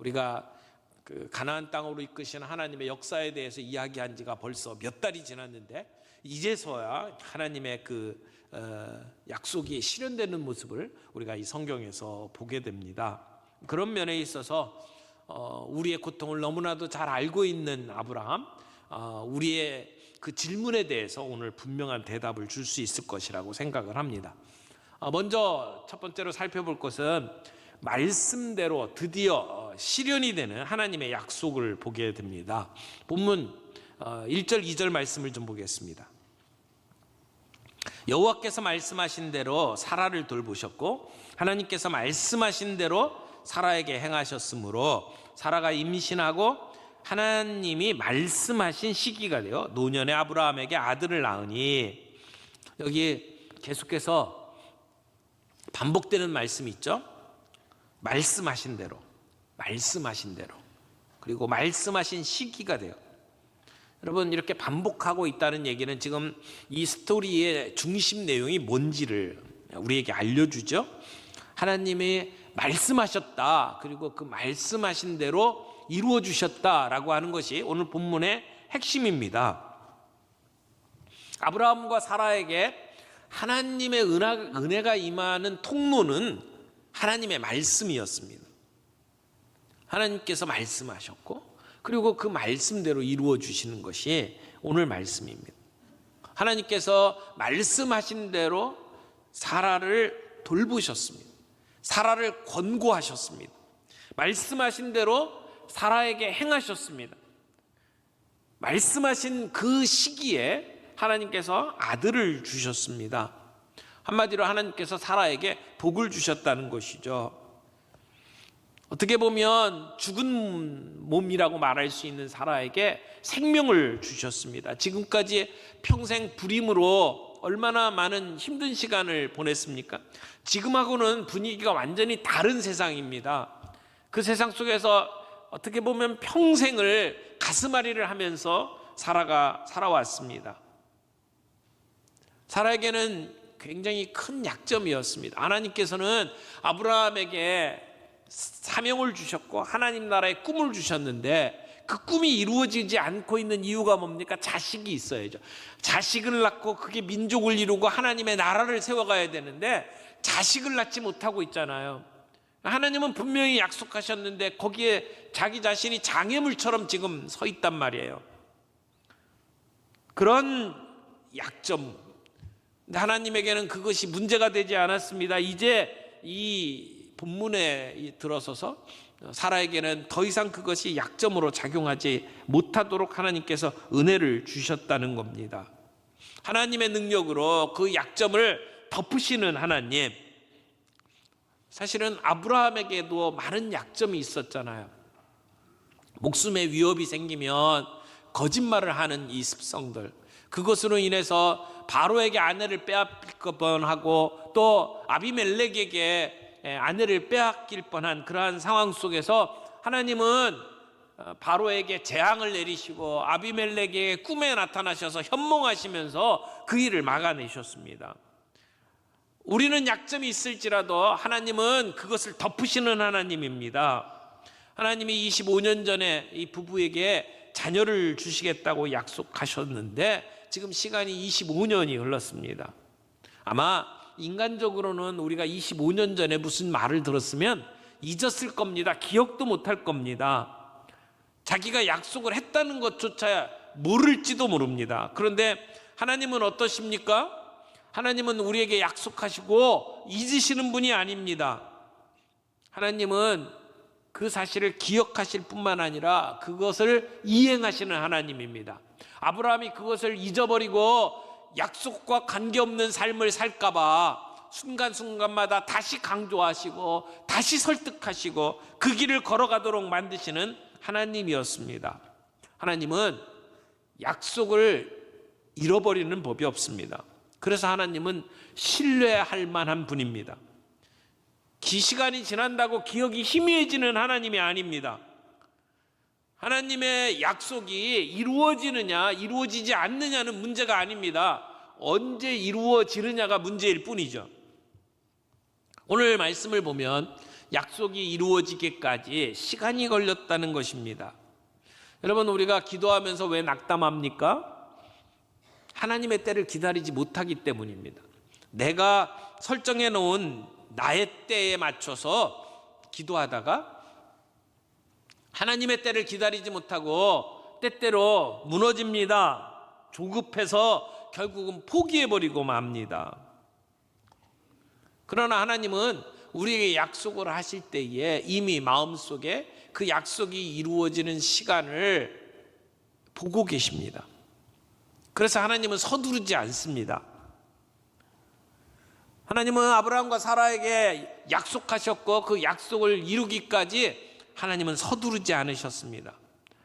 우리가 그 가나안 땅으로 이끄시는 하나님의 역사에 대해서 이야기한 지가 벌써 몇 달이 지났는데 이제서야 하나님의 그 약속이 실현되는 모습을 우리가 이 성경에서 보게 됩니다. 그런 면에 있어서 우리의 고통을 너무나도 잘 알고 있는 아브라함, 우리의 그 질문에 대해서 오늘 분명한 대답을 줄 수 있을 것이라고 생각을 합니다. 먼저 첫 번째로 살펴볼 것은 말씀대로 드디어 실현이 되는 하나님의 약속을 보게 됩니다. 본문 1절 2절 말씀을 좀 보겠습니다. 여호와께서 말씀하신 대로 사라를 돌보셨고 하나님께서 말씀하신 대로 사라에게 행하셨으므로 사라가 임신하고 하나님이 말씀하신 시기가 되어 노년의 아브라함에게 아들을 낳으니, 여기 계속해서 반복되는 말씀이 있죠. 말씀하신 대로, 말씀하신 대로, 그리고 말씀하신 시기가 돼요. 여러분, 이렇게 반복하고 있다는 얘기는 지금 이 스토리의 중심 내용이 뭔지를 우리에게 알려주죠. 하나님이 말씀하셨다, 그리고 그 말씀하신 대로 이루어 주셨다라고 하는 것이 오늘 본문의 핵심입니다. 아브라함과 사라에게 하나님의 은혜가 임하는 통로는 하나님의 말씀이었습니다. 하나님께서 말씀하셨고 그리고 그 말씀대로 이루어 주시는 것이 오늘 말씀입니다. 하나님께서 말씀하신 대로 사라를 돌보셨습니다. 사라를 권고하셨습니다. 말씀하신 대로 사라에게 행하셨습니다. 말씀하신 그 시기에 하나님께서 아들을 주셨습니다. 한마디로 하나님께서 사라에게 복을 주셨다는 것이죠. 어떻게 보면 죽은 몸이라고 말할 수 있는 사라에게 생명을 주셨습니다. 지금까지 평생 불임으로 얼마나 많은 힘든 시간을 보냈습니까? 지금하고는 분위기가 완전히 다른 세상입니다. 그 세상 속에서 어떻게 보면 평생을 가슴앓이를 하면서 사라가 살아왔습니다. 사라에게는 굉장히 큰 약점이었습니다. 하나님께서는 아브라함에게 사명을 주셨고 하나님 나라의 꿈을 주셨는데 그 꿈이 이루어지지 않고 있는 이유가 뭡니까? 자식이 있어야죠. 자식을 낳고 그게 민족을 이루고 하나님의 나라를 세워가야 되는데 자식을 낳지 못하고 있잖아요. 하나님은 분명히 약속하셨는데 거기에 자기 자신이 장애물처럼 지금 서 있단 말이에요. 그런 약점, 하나님에게는 그것이 문제가 되지 않았습니다. 이제 이 본문에 들어서서 사라에게는 더 이상 그것이 약점으로 작용하지 못하도록 하나님께서 은혜를 주셨다는 겁니다. 하나님의 능력으로 그 약점을 덮으시는 하나님. 사실은 아브라함에게도 많은 약점이 있었잖아요. 목숨에 위협이 생기면 거짓말을 하는 이 습성들, 그것으로 인해서 바로에게 아내를 빼앗길 뻔하고 또 아비멜렉에게 아내를 빼앗길 뻔한 그러한 상황 속에서 하나님은 바로에게 재앙을 내리시고 아비멜렉에게 꿈에 나타나셔서 현몽하시면서 그 일을 막아내셨습니다. 우리는 약점이 있을지라도 하나님은 그것을 덮으시는 하나님입니다. 하나님이 25년 전에 이 부부에게 자녀를 주시겠다고 약속하셨는데 지금 시간이 25년이 흘렀습니다. 아마 인간적으로는 우리가 25년 전에 무슨 말을 들었으면 잊었을 겁니다. 기억도 못할 겁니다. 자기가 약속을 했다는 것조차 모를지도 모릅니다. 그런데 하나님은 어떠십니까? 하나님은 우리에게 약속하시고 잊으시는 분이 아닙니다. 하나님은 그 사실을 기억하실 뿐만 아니라 그것을 이행하시는 하나님입니다. 아브라함이 그것을 잊어버리고 약속과 관계없는 삶을 살까봐 순간순간마다 다시 강조하시고 다시 설득하시고 그 길을 걸어가도록 만드시는 하나님이었습니다. 하나님은 약속을 잃어버리는 법이 없습니다. 그래서 하나님은 신뢰할 만한 분입니다. 시간이 지난다고 기억이 희미해지는 하나님이 아닙니다. 하나님의 약속이 이루어지느냐 이루어지지 않느냐는 문제가 아닙니다. 언제 이루어지느냐가 문제일 뿐이죠. 오늘 말씀을 보면 약속이 이루어지기까지 시간이 걸렸다는 것입니다. 여러분, 우리가 기도하면서 왜 낙담합니까? 하나님의 때를 기다리지 못하기 때문입니다. 내가 설정해 놓은 나의 때에 맞춰서 기도하다가 하나님의 때를 기다리지 못하고 때때로 무너집니다. 조급해서 결국은 포기해버리고 맙니다. 그러나 하나님은 우리에게 약속을 하실 때에 이미 마음속에 그 약속이 이루어지는 시간을 보고 계십니다. 그래서 하나님은 서두르지 않습니다. 하나님은 아브라함과 사라에게 약속하셨고 그 약속을 이루기까지 하나님은 서두르지 않으셨습니다.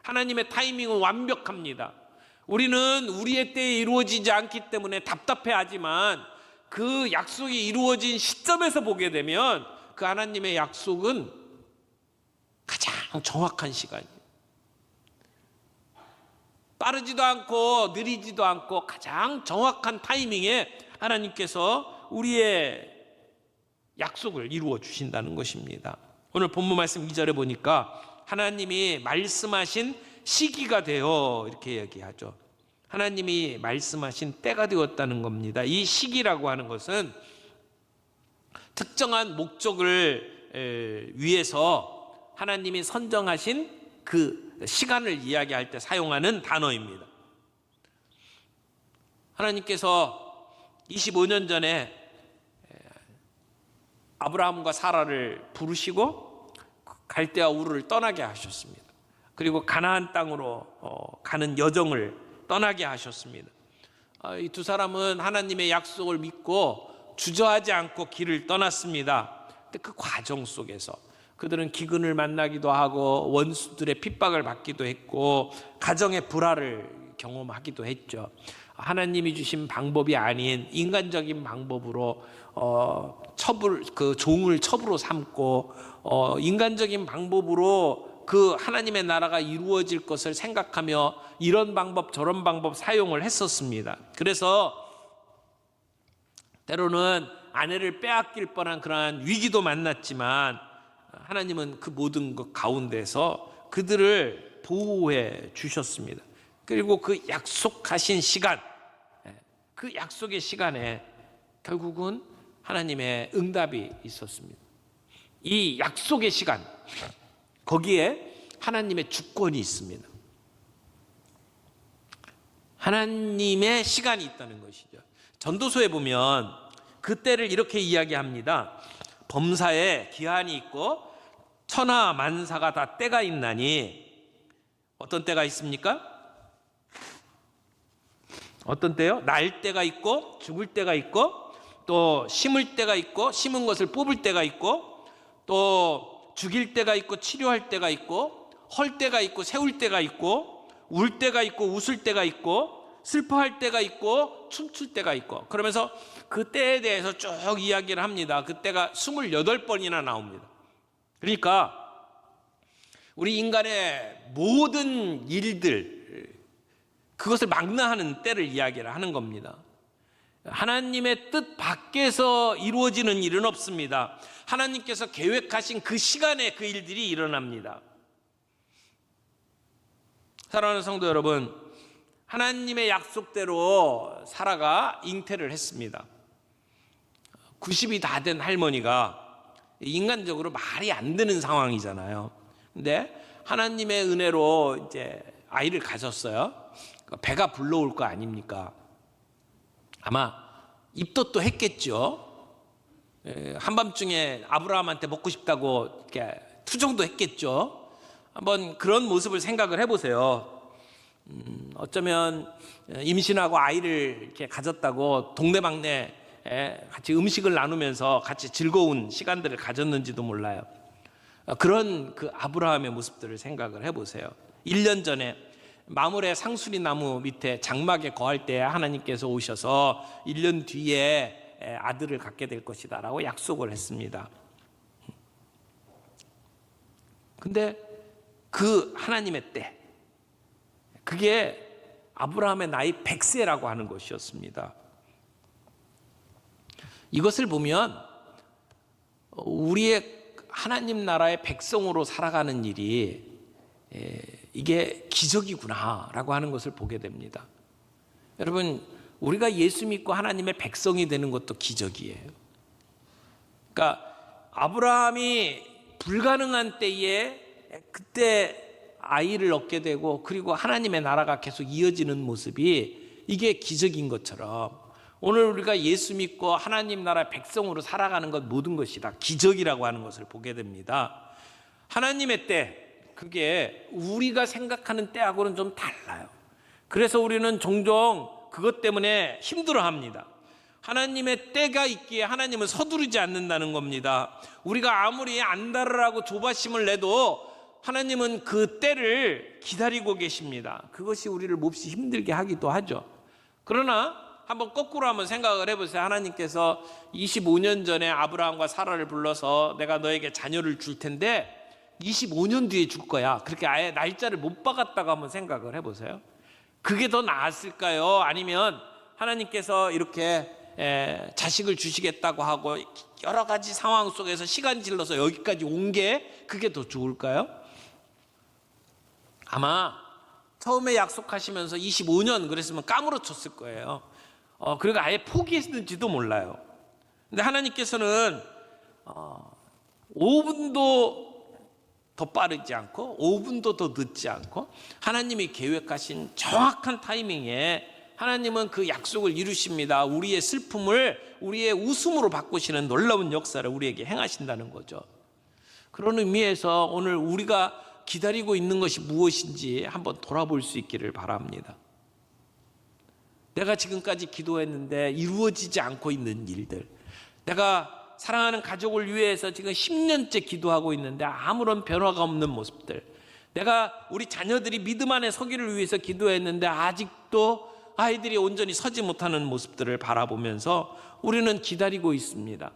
하나님의 타이밍은 완벽합니다. 우리는 우리의 때에 이루어지지 않기 때문에 답답해하지만 그 약속이 이루어진 시점에서 보게 되면 그 하나님의 약속은 가장 정확한 시간이에요. 빠르지도 않고 느리지도 않고 가장 정확한 타이밍에 하나님께서 우리의 약속을 이루어 주신다는 것입니다. 오늘 본문 말씀 2절에 보니까 하나님이 말씀하신 시기가 되어 이렇게 얘기하죠. 하나님이 말씀하신 때가 되었다는 겁니다. 이 시기라고 하는 것은 특정한 목적을 위해서 하나님이 선정하신 그 시간을 이야기할 때 사용하는 단어입니다. 하나님께서 25년 전에 아브라함과 사라를 부르시고 갈대아 우르를 떠나게 하셨습니다. 그리고 가나안 땅으로 가는 여정을 떠나게 하셨습니다. 이 두 사람은 하나님의 약속을 믿고 주저하지 않고 길을 떠났습니다. 근데 그 과정 속에서 그들은 기근을 만나기도 하고 원수들의 핍박을 받기도 했고 가정의 불화를 경험하기도 했죠. 하나님이 주신 방법이 아닌 인간적인 방법으로 그 종을 첩으로 삼고 인간적인 방법으로 그 하나님의 나라가 이루어질 것을 생각하며 이런 방법 저런 방법 사용을 했었습니다. 그래서 때로는 아내를 빼앗길 뻔한 그러한 위기도 만났지만 하나님은 그 모든 것 가운데서 그들을 보호해 주셨습니다. 그리고 그 약속하신 시간, 그 약속의 시간에 결국은 하나님의 응답이 있었습니다. 이 약속의 시간, 거기에 하나님의 주권이 있습니다. 하나님의 시간이 있다는 것이죠. 전도서에 보면 그때를 이렇게 이야기합니다. 범사에 기한이 있고 천하 만사가 다 때가 있나니. 어떤 때가 있습니까? 어떤 때요? 날 때가 있고 죽을 때가 있고 또 심을 때가 있고 심은 것을 뽑을 때가 있고 또 죽일 때가 있고 치료할 때가 있고 헐 때가 있고 세울 때가 있고 울 때가 있고 웃을 때가 있고 슬퍼할 때가 있고 춤출 때가 있고 그러면서 그 때에 대해서 쭉 이야기를 합니다. 그 때가 28번이나 나옵니다. 그러니까 우리 인간의 모든 일들 그것을 망라하는 때를 이야기를 하는 겁니다. 하나님의 뜻 밖에서 이루어지는 일은 없습니다. 하나님께서 계획하신 그 시간에 그 일들이 일어납니다. 사랑하는 성도 여러분, 하나님의 약속대로 사라가 잉태를 했습니다. 90이 다 된 할머니가 인간적으로 말이 안 되는 상황이잖아요. 근데 하나님의 은혜로 이제 아이를 가졌어요. 배가 불러올 거 아닙니까? 아마 입덧도 했겠죠. 한밤중에 아브라함한테 먹고 싶다고 이렇게 투정도 했겠죠. 한번 그런 모습을 생각을 해보세요. 어쩌면 임신하고 아이를 이렇게 가졌다고 동네방네 같이 음식을 나누면서 같이 즐거운 시간들을 가졌는지도 몰라요. 그런 그 아브라함의 모습들을 생각을 해보세요. 1년 전에 마물의 상수리 나무 밑에 장막에 거할 때 하나님께서 오셔서 1년 뒤에 아들을 갖게 될 것이다 라고 약속을 했습니다. 근데 그 하나님의 때, 그게 아브라함의 나이 100세라고 하는 것이었습니다. 이것을 보면 우리의 하나님 나라의 백성으로 살아가는 일이 이게 기적이구나라고 하는 것을 보게 됩니다. 여러분, 우리가 예수 믿고 하나님의 백성이 되는 것도 기적이에요. 그러니까 아브라함이 불가능한 때에 그때 아이를 얻게 되고, 그리고 하나님의 나라가 계속 이어지는 모습이 이게 기적인 것처럼 오늘 우리가 예수 믿고 하나님 나라의 백성으로 살아가는 것, 모든 것이 다 기적이라고 하는 것을 보게 됩니다. 하나님의 때, 그게 우리가 생각하는 때하고는 좀 달라요. 그래서 우리는 종종 그것 때문에 힘들어합니다. 하나님의 때가 있기에 하나님은 서두르지 않는다는 겁니다. 우리가 아무리 안달을 조바심을 내도 하나님은 그 때를 기다리고 계십니다. 그것이 우리를 몹시 힘들게 하기도 하죠. 그러나 한번 거꾸로 한번 생각을 해보세요. 하나님께서 25년 전에 아브라함과 사라를 불러서 내가 너에게 자녀를 줄 텐데 25년 뒤에 줄 거야, 그렇게 아예 날짜를 못 박았다고 한번 생각을 해보세요. 그게 더 나았을까요? 아니면 하나님께서 이렇게 자식을 주시겠다고 하고 여러 가지 상황 속에서 시간 질러서 여기까지 온 게 그게 더 좋을까요? 아마 처음에 약속하시면서 25년 그랬으면 까무러쳤을 거예요. 그리고 아예 포기했는지도 몰라요. 근데 하나님께서는 5분도 더 빠르지 않고 5분도 더 늦지 않고 하나님이 계획하신 정확한 타이밍에 하나님은 그 약속을 이루십니다. 우리의 슬픔을 우리의 웃음으로 바꾸시는 놀라운 역사를 우리에게 행하신다는 거죠. 그런 의미에서 오늘 우리가 기다리고 있는 것이 무엇인지 한번 돌아볼 수 있기를 바랍니다. 내가 지금까지 기도했는데 이루어지지 않고 있는 일들, 내가 사랑하는 가족을 위해서 지금 10년째 기도하고 있는데 아무런 변화가 없는 모습들, 내가 우리 자녀들이 믿음 안에 서기를 위해서 기도했는데 아직도 아이들이 온전히 서지 못하는 모습들을 바라보면서 우리는 기다리고 있습니다.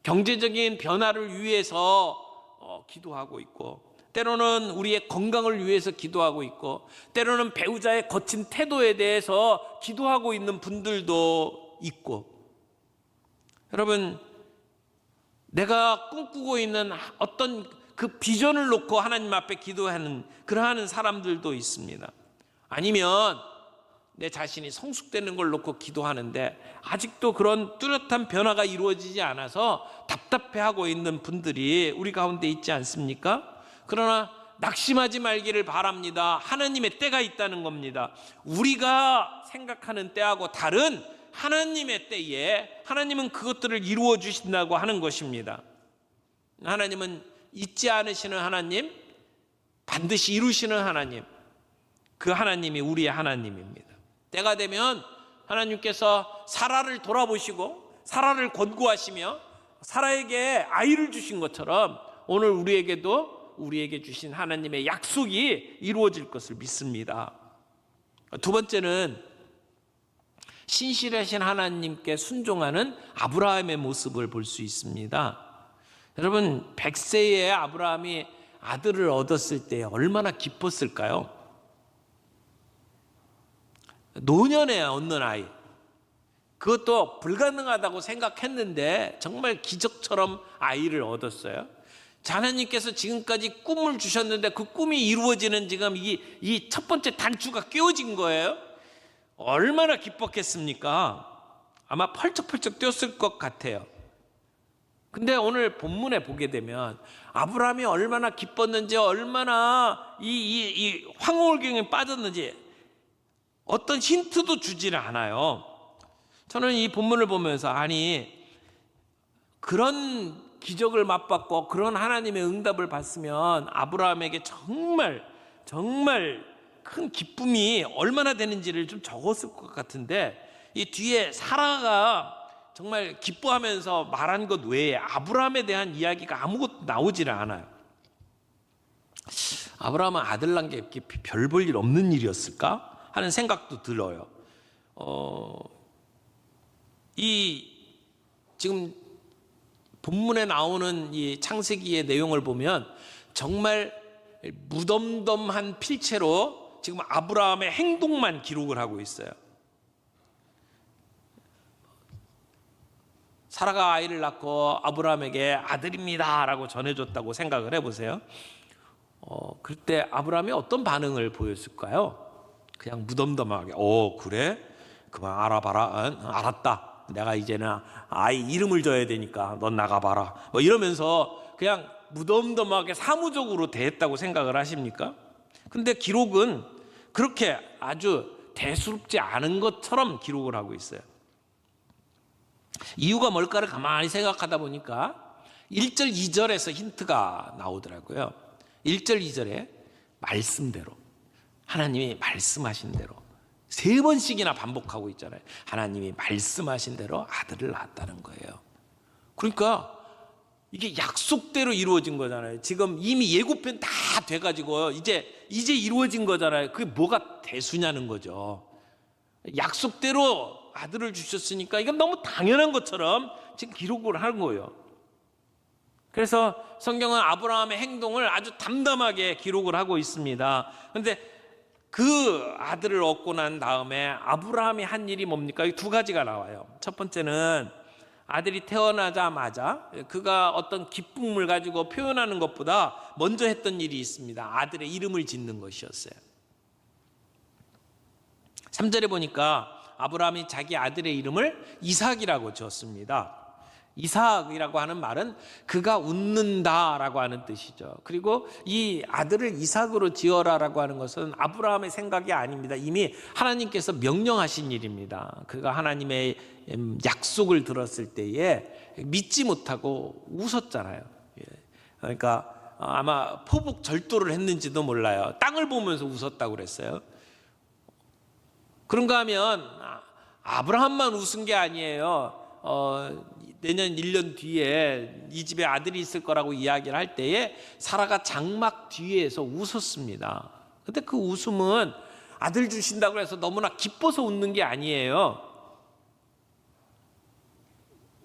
경제적인 변화를 위해서 기도하고 있고, 때로는 우리의 건강을 위해서 기도하고 있고, 때로는 배우자의 거친 태도에 대해서 기도하고 있는 분들도 있고, 여러분, 내가 꿈꾸고 있는 어떤 그 비전을 놓고 하나님 앞에 기도하는 그러한 사람들도 있습니다. 아니면 내 자신이 성숙되는 걸 놓고 기도하는데 아직도 그런 뚜렷한 변화가 이루어지지 않아서 답답해하고 있는 분들이 우리 가운데 있지 않습니까? 그러나 낙심하지 말기를 바랍니다. 하나님의 때가 있다는 겁니다. 우리가 생각하는 때하고 다른 하나님의 때에 하나님은 그것들을 이루어 주신다고 하는 것입니다. 하나님은 잊지 않으시는 하나님, 반드시 이루시는 하나님, 그 하나님이 우리의 하나님입니다. 때가 되면 하나님께서 사라를 돌아보시고 사라를 권고하시며 사라에게 아이를 주신 것처럼 오늘 우리에게 주신 하나님의 약속이 이루어질 것을 믿습니다. 두 번째는 신실하신 하나님께 순종하는 아브라함의 모습을 볼 수 있습니다. 여러분, 100세의 아브라함이 아들을 얻었을 때 얼마나 기뻤을까요? 노년에 얻는 아이, 그것도 불가능하다고 생각했는데 정말 기적처럼 아이를 얻었어요. 하나님께서 지금까지 꿈을 주셨는데 그 꿈이 이루어지는 지금 이 첫 번째 단추가 끼워진 거예요. 얼마나 기뻤겠습니까? 아마 펄쩍펄쩍 뛰었을 것 같아요. 근데 오늘 본문에 보게 되면 아브라함이 얼마나 기뻤는지, 얼마나 이 황홀경에 빠졌는지 어떤 힌트도 주지는 않아요. 저는 이 본문을 보면서 그런 기적을 맛봤고 그런 하나님의 응답을 받으면 아브라함에게 정말 큰 기쁨이 얼마나 되는지를 좀 적었을 것 같은데, 이 뒤에 사라가 정말 기뻐하면서 말한 것 외에 아브라함에 대한 이야기가 아무것도 나오지는 않아요. 아브라함은 아들 낳은 게 별 볼 일 없는 일이었을까 하는 생각도 들어요. 지금 본문에 나오는 이 창세기의 내용을 보면 정말 무덤덤한 필체로 지금 아브라함의 행동만 기록을 하고 있어요. 사라가 아이를 낳고 아브라함에게 아들입니다 라고 전해줬다고 생각을 해보세요. 그때 아브라함이 어떤 반응을 보였을까요? 그냥 무덤덤하게 그래? 그만 알아봐라. 알았다. 내가 이제는 아이 이름을 줘야 되니까 넌 나가봐라. 뭐 이러면서 그냥 무덤덤하게 사무적으로 대했다고 생각을 하십니까? 근데 기록은 그렇게 아주 대수롭지 않은 것처럼 기록을 하고 있어요. 이유가 뭘까를 가만히 생각하다 보니까 1절 2절에서 힌트가 나오더라고요. 1절 2절에 말씀대로, 하나님이 말씀하신 대로 3번씩이나 반복하고 있잖아요. 하나님이 말씀하신 대로 아들을 낳았다는 거예요. 그러니까 이게 약속대로 이루어진 거잖아요. 지금 이미 예고편 다 돼가지고 이제 이루어진 거잖아요. 그게 뭐가 대수냐는 거죠. 약속대로 아들을 주셨으니까 이건 너무 당연한 것처럼 지금 기록을 하는 거예요. 그래서 성경은 아브라함의 행동을 아주 담담하게 기록을 하고 있습니다. 그런데 그 아들을 얻고 난 다음에 아브라함이 한 일이 뭡니까? 2가지가 나와요. 첫 번째는 아들이 태어나자마자 그가 어떤 기쁨을 가지고 표현하는 것보다 먼저 했던 일이 있습니다. 아들의 이름을 짓는 것이었어요. 3절에 보니까 아브라함이 자기 아들의 이름을 이삭이라고 지었습니다. 이삭이라고 하는 말은 그가 웃는다라고 하는 뜻이죠. 그리고 이 아들을 이삭으로 지어라라고 하는 것은 아브라함의 생각이 아닙니다. 이미 하나님께서 명령하신 일입니다. 그가 하나님의 약속을 들었을 때에 믿지 못하고 웃었잖아요. 그러니까 아마 포복 절도를 했는지도 몰라요. 땅을 보면서 웃었다고 그랬어요. 그런가 하면 아브라함만 웃은 게 아니에요. 내년 1년 뒤에 이 집에 아들이 있을 거라고 이야기를 할 때에 사라가 장막 뒤에서 웃었습니다. 근데 그 웃음은 아들 주신다고 해서 너무나 기뻐서 웃는 게 아니에요.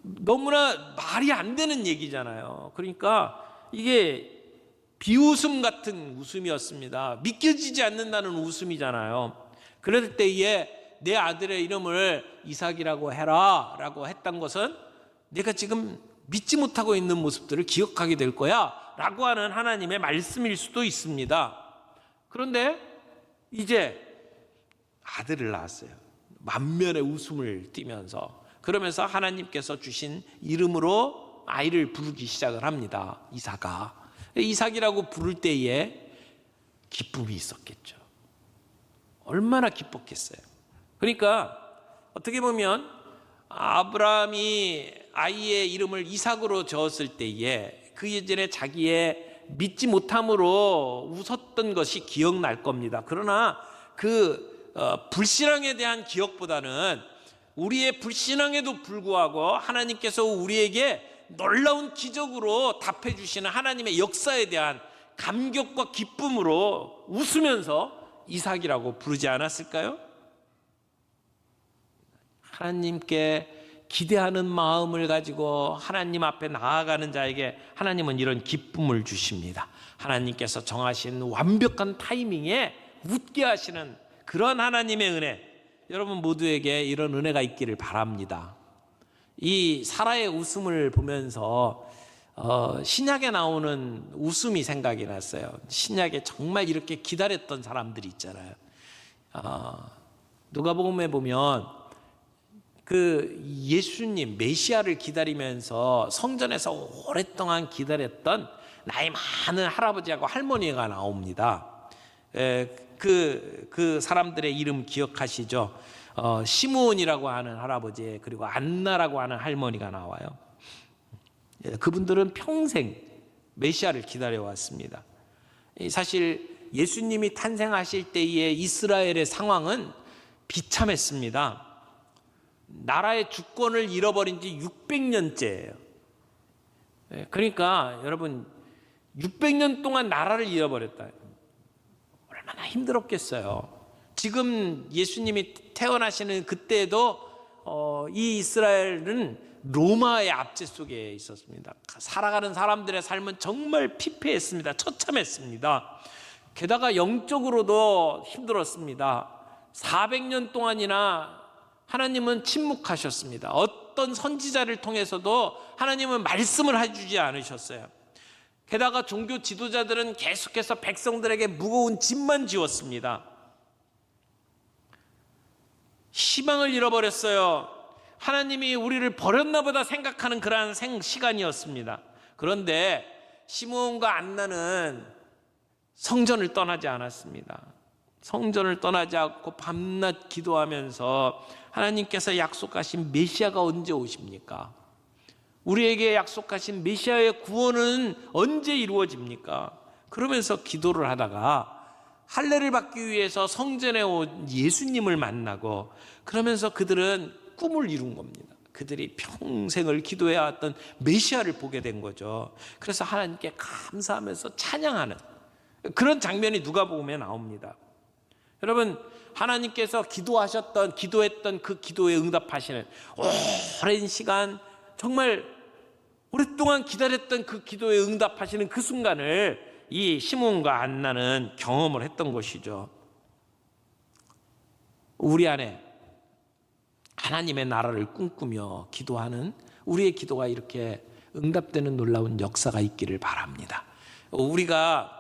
너무나 말이 안 되는 얘기잖아요. 그러니까 이게 비웃음 같은 웃음이었습니다. 믿겨지지 않는다는 웃음이잖아요. 그럴 때에 내 아들의 이름을 이삭이라고 해라 라고 했던 것은 내가 지금 믿지 못하고 있는 모습들을 기억하게 될 거야 라고 하는 하나님의 말씀일 수도 있습니다. 그런데 이제 아들을 낳았어요. 만면의 웃음을 띠면서, 그러면서 하나님께서 주신 이름으로 아이를 부르기 시작을 합니다. 이삭아. 이삭이라고 부를 때에 기쁨이 있었겠죠. 얼마나 기뻤겠어요. 그러니까 어떻게 보면 아브라함이 아이의 이름을 이삭으로 지었을 때에 그 예전에 자기의 믿지 못함으로 웃었던 것이 기억날 겁니다. 그러나 그 불신앙에 대한 기억보다는 우리의 불신앙에도 불구하고 하나님께서 우리에게 놀라운 기적으로 답해 주시는 하나님의 역사에 대한 감격과 기쁨으로 웃으면서 이삭이라고 부르지 않았을까요? 하나님께 기대하는 마음을 가지고 하나님 앞에 나아가는 자에게 하나님은 이런 기쁨을 주십니다. 하나님께서 정하신 완벽한 타이밍에 웃게 하시는 그런 하나님의 은혜, 여러분 모두에게 이런 은혜가 있기를 바랍니다. 이 사라의 웃음을 보면서 신약에 나오는 웃음이 생각이 났어요. 신약에 정말 이렇게 기다렸던 사람들이 있잖아요. 누가복음에 보면 그 예수님 메시아를 기다리면서 성전에서 오랫동안 기다렸던 나이 많은 할아버지하고 할머니가 나옵니다. 그 사람들의 이름 기억하시죠? 시므온이라고 하는 할아버지, 그리고 안나라고 하는 할머니가 나와요. 그분들은 평생 메시아를 기다려왔습니다. 사실 예수님이 탄생하실 때의 이스라엘의 상황은 비참했습니다. 나라의 주권을 잃어버린 지 600년째예요. 그러니까 여러분 600년 동안 나라를 잃어버렸다. 얼마나 힘들었겠어요. 지금 예수님이 태어나시는 그때도 이 이스라엘은 로마의 압제 속에 있었습니다. 살아가는 사람들의 삶은 정말 피폐했습니다. 처참했습니다. 게다가 영적으로도 힘들었습니다. 400년 동안이나 하나님은 침묵하셨습니다. 어떤 선지자를 통해서도 하나님은 말씀을 해주지 않으셨어요. 게다가 종교 지도자들은 계속해서 백성들에게 무거운 짐만 지웠습니다. 희망을 잃어버렸어요. 하나님이 우리를 버렸나 보다 생각하는 그러한 시간이었습니다. 그런데 시므온과 안나는 성전을 떠나지 않았습니다. 성전을 떠나지 않고 밤낮 기도하면서 하나님께서 약속하신 메시아가 언제 오십니까? 우리에게 약속하신 메시아의 구원은 언제 이루어집니까? 그러면서 기도를 하다가 할례를 받기 위해서 성전에 온 예수님을 만나고, 그러면서 그들은 꿈을 이룬 겁니다. 그들이 평생을 기도해왔던 메시아를 보게 된 거죠. 그래서 하나님께 감사하면서 찬양하는 그런 장면이 누가복음에 나옵니다. 여러분, 하나님께서 기도했던 그 기도에 응답하시는, 오랜 시간 정말 오랫동안 기다렸던 그 기도에 응답하시는 그 순간을 이 시므온과 안나는 경험을 했던 것이죠. 우리 안에 하나님의 나라를 꿈꾸며 기도하는 우리의 기도가 이렇게 응답되는 놀라운 역사가 있기를 바랍니다. 우리가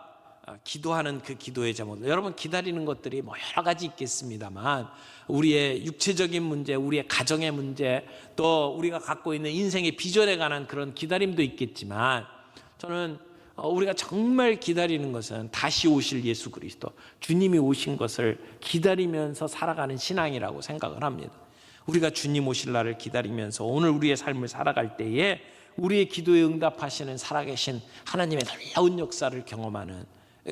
기도하는 그 기도의 제목, 여러분 기다리는 것들이 뭐 여러 가지 있겠습니다만, 우리의 육체적인 문제, 우리의 가정의 문제, 또 우리가 갖고 있는 인생의 비전에 관한 그런 기다림도 있겠지만, 저는 우리가 정말 기다리는 것은 다시 오실 예수 그리스도, 주님이 오신 것을 기다리면서 살아가는 신앙이라고 생각을 합니다. 우리가 주님 오실 날을 기다리면서 오늘 우리의 삶을 살아갈 때에 우리의 기도에 응답하시는 살아계신 하나님의 놀라운 역사를 경험하는,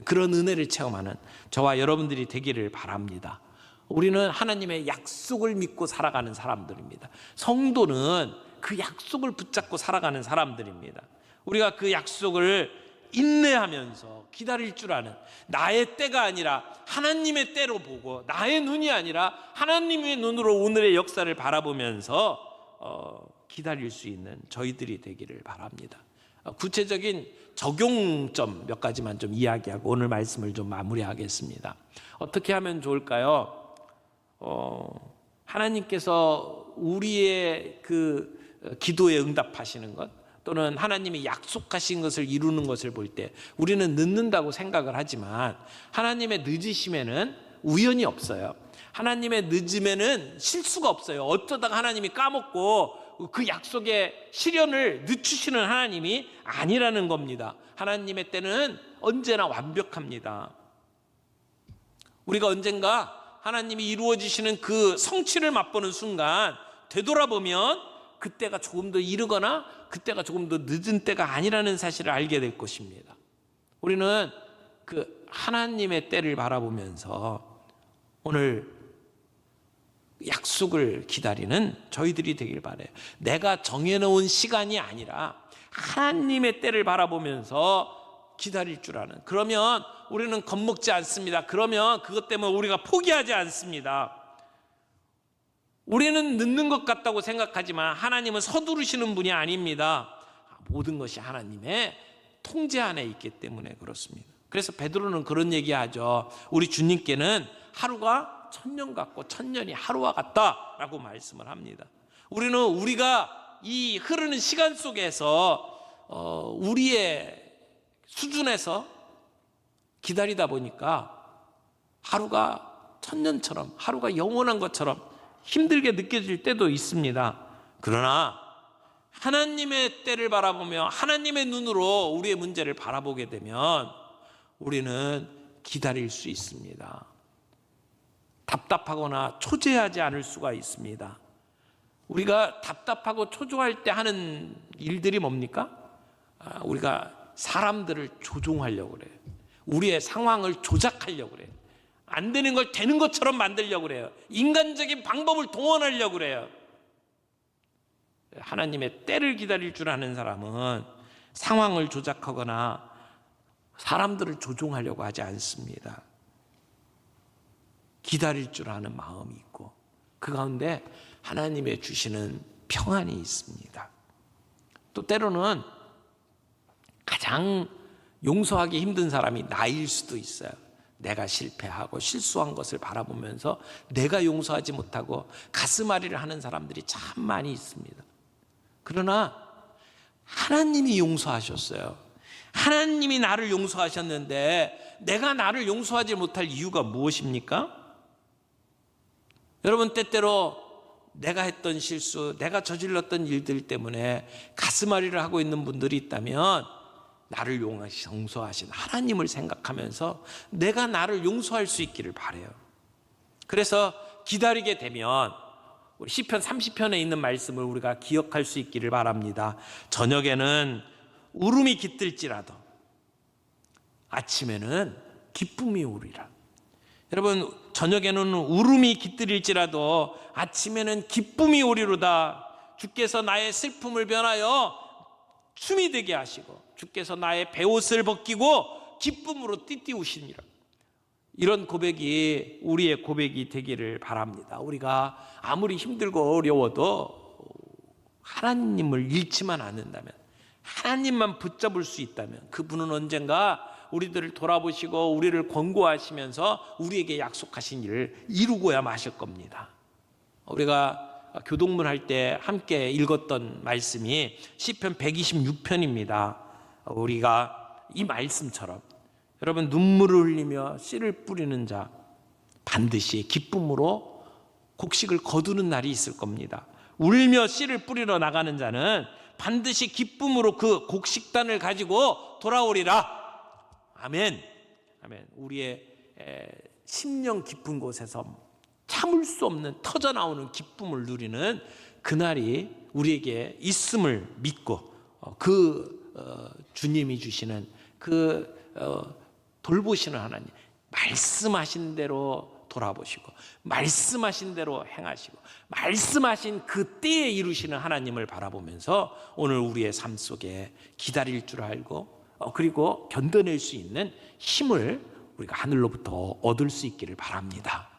그런 은혜를 체험하는 저와 여러분들이 되기를 바랍니다. 우리는 하나님의 약속을 믿고 살아가는 사람들입니다. 성도는 그 약속을 붙잡고 살아가는 사람들입니다. 우리가 그 약속을 인내하면서 기다릴 줄 아는, 나의 때가 아니라 하나님의 때로 보고, 나의 눈이 아니라 하나님의 눈으로 오늘의 역사를 바라보면서 기다릴 수 있는 저희들이 되기를 바랍니다. 구체적인 적용점 몇 가지만 좀 이야기하고 오늘 말씀을 좀 마무리하겠습니다. 어떻게 하면 좋을까요? 하나님께서 우리의 그 기도에 응답하시는 것, 또는 하나님이 약속하신 것을 이루는 것을 볼 때 우리는 늦는다고 생각을 하지만, 하나님의 늦으심에는 우연이 없어요. 하나님의 늦음에는 실수가 없어요. 어쩌다가 하나님이 까먹고 그 약속의 실현을 늦추시는 하나님이 아니라는 겁니다. 하나님의 때는 언제나 완벽합니다. 우리가 언젠가 하나님이 이루어지시는 그 성취를 맛보는 순간 되돌아보면 그때가 조금 더 이르거나 그때가 조금 더 늦은 때가 아니라는 사실을 알게 될 것입니다. 우리는 그 하나님의 때를 바라보면서 오늘 약속을 기다리는 저희들이 되길 바라요. 내가 정해놓은 시간이 아니라 하나님의 때를 바라보면서 기다릴 줄 아는, 그러면 우리는 겁먹지 않습니다. 그러면 그것 때문에 우리가 포기하지 않습니다. 우리는 늦는 것 같다고 생각하지만 하나님은 서두르시는 분이 아닙니다. 모든 것이 하나님의 통제 안에 있기 때문에 그렇습니다. 그래서 베드로는 그런 얘기하죠. 우리 주님께는 하루가 천년 같고 천년이 하루와 같다라고 말씀을 합니다. 우리가 이 흐르는 시간 속에서 우리의 수준에서 기다리다 보니까 하루가 천년처럼, 하루가 영원한 것처럼 힘들게 느껴질 때도 있습니다. 그러나 하나님의 때를 바라보며 하나님의 눈으로 우리의 문제를 바라보게 되면 우리는 기다릴 수 있습니다. 답답하거나 초조하지 않을 수가 있습니다. 우리가 답답하고 초조할 때 하는 일들이 뭡니까? 우리가 사람들을 조종하려고 그래요. 우리의 상황을 조작하려고 그래요. 안 되는 걸 되는 것처럼 만들려고 그래요. 인간적인 방법을 동원하려고 그래요. 하나님의 때를 기다릴 줄 아는 사람은 상황을 조작하거나 사람들을 조종하려고 하지 않습니다. 기다릴 줄 아는 마음이 있고 그 가운데 하나님의 주시는 평안이 있습니다. 또 때로는 가장 용서하기 힘든 사람이 나일 수도 있어요. 내가 실패하고 실수한 것을 바라보면서 내가 용서하지 못하고 가슴앓이를 하는 사람들이 참 많이 있습니다. 그러나 하나님이 용서하셨어요. 하나님이 나를 용서하셨는데 내가 나를 용서하지 못할 이유가 무엇입니까? 여러분, 때때로 내가 했던 실수, 내가 저질렀던 일들 때문에 가슴앓이를 하고 있는 분들이 있다면 나를 용서하신 하나님을 생각하면서 내가 나를 용서할 수 있기를 바라요. 그래서 기다리게 되면 우리 시편 30편에 있는 말씀을 우리가 기억할 수 있기를 바랍니다. 저녁에는 울음이 깃들지라도 아침에는 기쁨이 오리라. 여러분, 저녁에는 울음이 깃들일지라도 아침에는 기쁨이 오리로다. 주께서 나의 슬픔을 변하여 춤이 되게 하시고 주께서 나의 베옷을 벗기고 기쁨으로 띠띠우시니라. 이런 고백이 우리의 고백이 되기를 바랍니다. 우리가 아무리 힘들고 어려워도 하나님을 잃지만 않는다면, 하나님만 붙잡을 수 있다면 그분은 언젠가 우리들을 돌아보시고 우리를 권고하시면서 우리에게 약속하신 일을 이루고야 마실 겁니다. 우리가 교동문 할 때 함께 읽었던 말씀이 시편 126편입니다. 우리가 이 말씀처럼 여러분, 눈물을 흘리며 씨를 뿌리는 자 반드시 기쁨으로 곡식을 거두는 날이 있을 겁니다. 울며 씨를 뿌리러 나가는 자는 반드시 기쁨으로 그 곡식단을 가지고 돌아오리라. 아멘. 아멘. 우리의 심령 깊은 곳에서 참을 수 없는 터져나오는 기쁨을 누리는 그날이 우리에게 있음을 믿고 주님이 주시는 돌보시는 하나님, 말씀하신 대로 돌아보시고 말씀하신 대로 행하시고 말씀하신 그 때에 이루시는 하나님을 바라보면서 오늘 우리의 삶 속에 기다릴 줄 알고 그리고 견뎌낼 수 있는 힘을 우리가 하늘로부터 얻을 수 있기를 바랍니다.